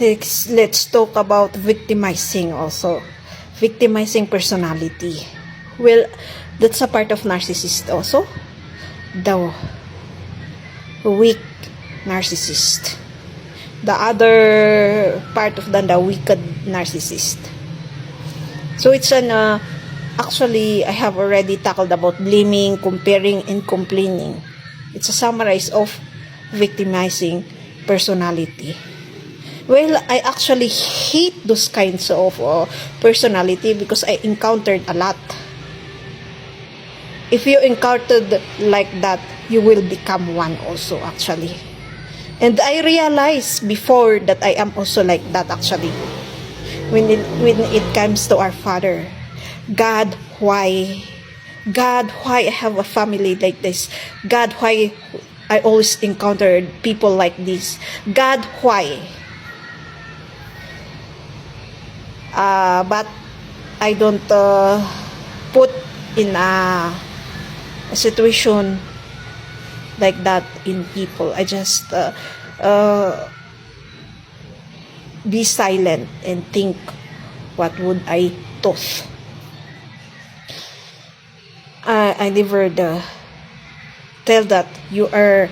Let's talk about victimizing also. Victimizing personality. Well, that's a part of narcissist also. The weak narcissist. The other part of the wicked narcissist. So it's actually, I have already tackled about blaming, comparing, and complaining. It's a summarize of victimizing personality. Well, I actually hate those kinds of personality because I encountered a lot. If you encountered like that, you will become one also actually. And I realized before that I am also like that actually. When it comes to our Father, God, why? God, why I have a family like this? God, why I always encountered people like this? God, why? But I don't put in a situation like that in people. I just be silent and think what would I do. I never tell that you are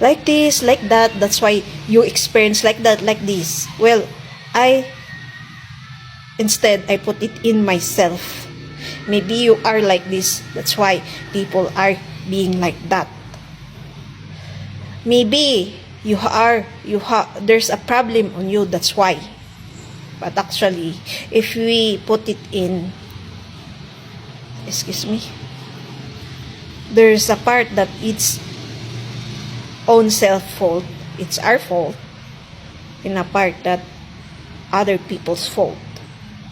like this, like that. That's why you experience like that, like this. Well, instead, I put it in myself. Maybe you are like this. That's why people are being like that. Maybe there's a problem on you. That's why. But actually, if we put it in, there's a part that it's own self fault. It's our fault. In a part that other people's fault.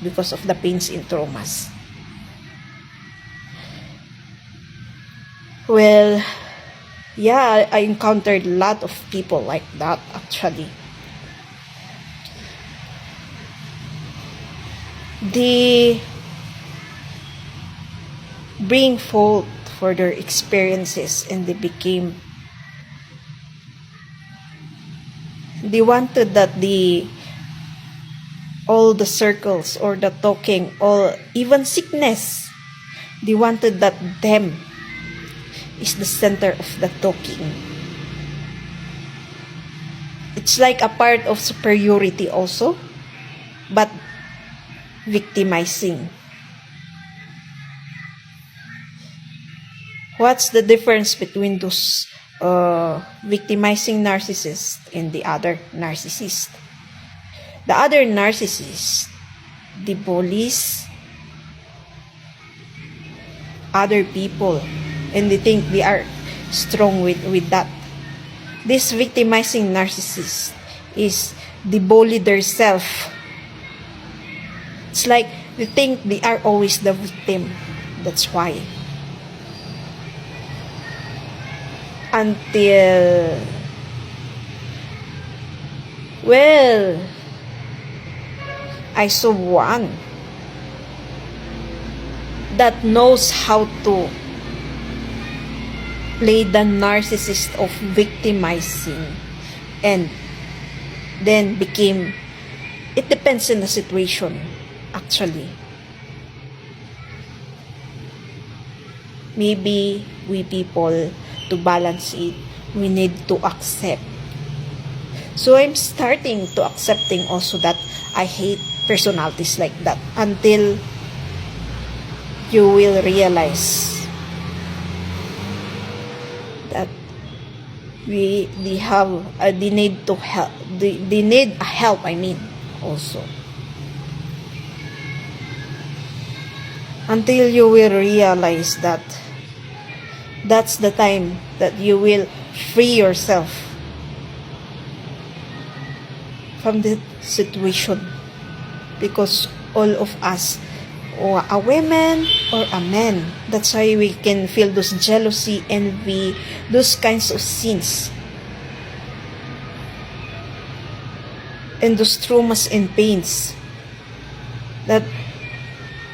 Because of the pains and traumas. Well, yeah, I encountered a lot of people like that actually. They bring fault for their experiences and they wanted that all the circles or the talking or even sickness, they wanted that them is the center of the talking. It's like a part of superiority also, but victimizing. What's the difference between those victimizing narcissist and the other narcissist? The other narcissist, they bullies other people and they think they are strong with that. This victimizing narcissist is they bully themselves. It's like they think they are always the victim. That's why. Until, well, I saw one that knows how to play the narcissist of victimizing and then became, it depends on the situation actually. Maybe we people, to balance it, we need to accept. So I'm starting to accepting also that I hate personalities like that until you will realize that they need to help. They need help. I mean, also until you will realize that that's the time that you will free yourself from the situation, because all of us, or a woman or a man, that's why we can feel those jealousy, envy, those kinds of sins and those traumas and pains that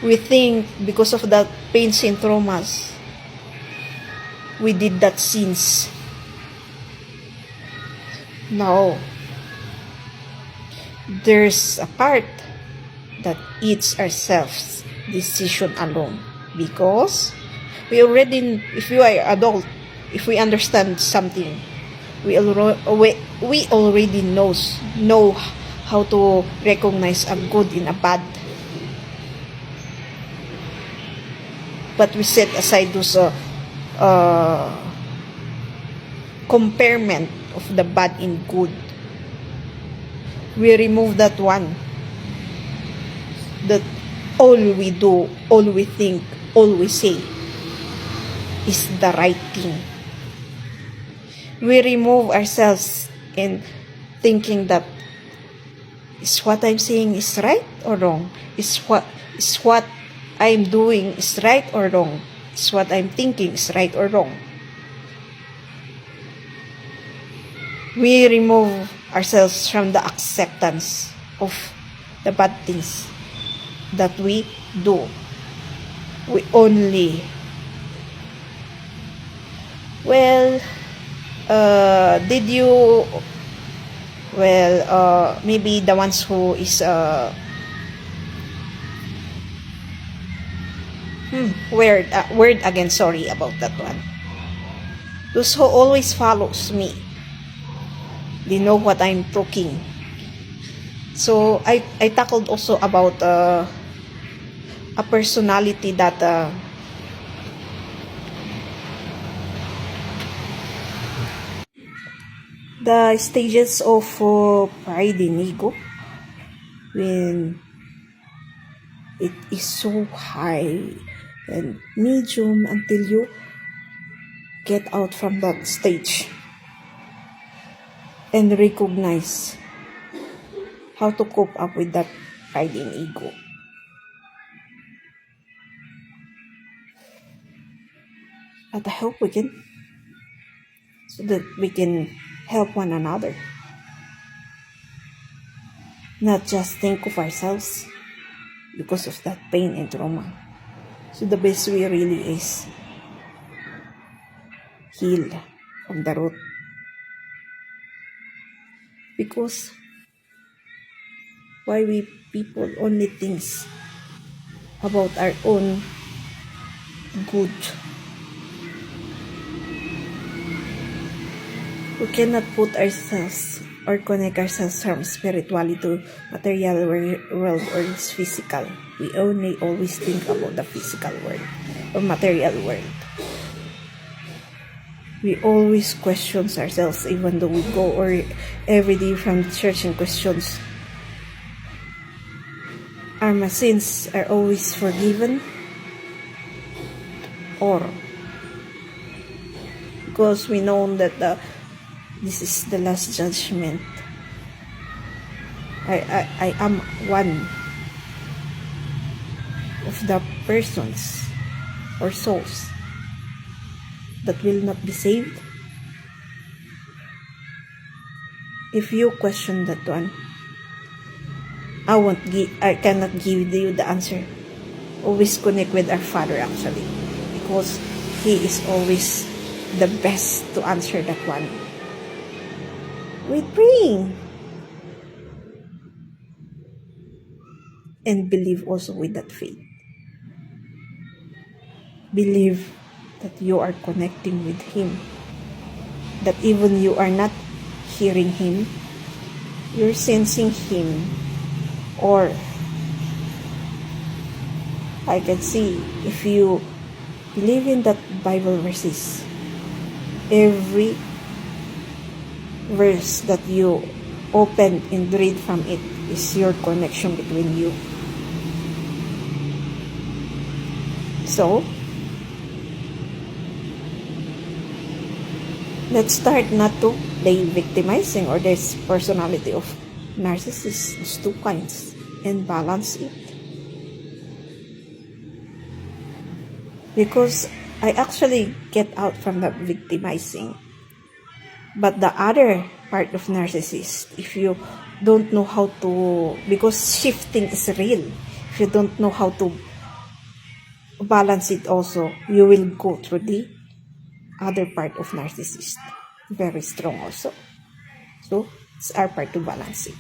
we think because of that pains and traumas we did that sins. No, there's a part that eats ourselves decision alone, because we already, if you are adult, if we understand something, we already know how to recognize a good in a bad, but we set aside those comparement of the bad in good. We remove that one, that all we do, all we think, all we say is the right thing. We remove ourselves in thinking that is what I'm saying is right or wrong, is what I'm doing is right or wrong, is what I'm thinking is right or wrong. We remove ourselves from the acceptance of the bad things that we do. We only, maybe the ones who is word again, sorry about that one. Those who always follows me, they know what I'm talking. So I tackled also about a personality that the stages of pride and ego, when it is so high and medium until you get out from that stage and recognize how to cope up with that pride and ego. But I hope we can, so that we can help one another, not just think of ourselves because of that pain and trauma. So the best way really is heal from the root, because why we people only thinks about our own good. We cannot put ourselves or connect ourselves from spirituality to material world or its physical. We only always think about the physical world or material world. We always question ourselves, even though we go or every day from the church and questions. Are my sins are always forgiven? Or because we know that this is the last judgment, I am one of the persons or souls that will not be saved. If you question that one, I cannot give you the answer. Always connect with our Father, actually, because He is always the best to answer that one. With praying and believe also with that faith. Believe that you are connecting with Him, that even you are not hearing Him, you're sensing Him. Or I can see, if you believe in that Bible verses, every verse that you open and read from it is your connection between you. So let's start not to play victimizing or this personality of narcissists, these two kinds, and balance it. Because I actually get out from the victimizing. But the other part of narcissist, if you don't know how to, because shifting is real, if you don't know how to balance it also, you will go through the other part of narcissist. Very strong also. So it's our part to balance it.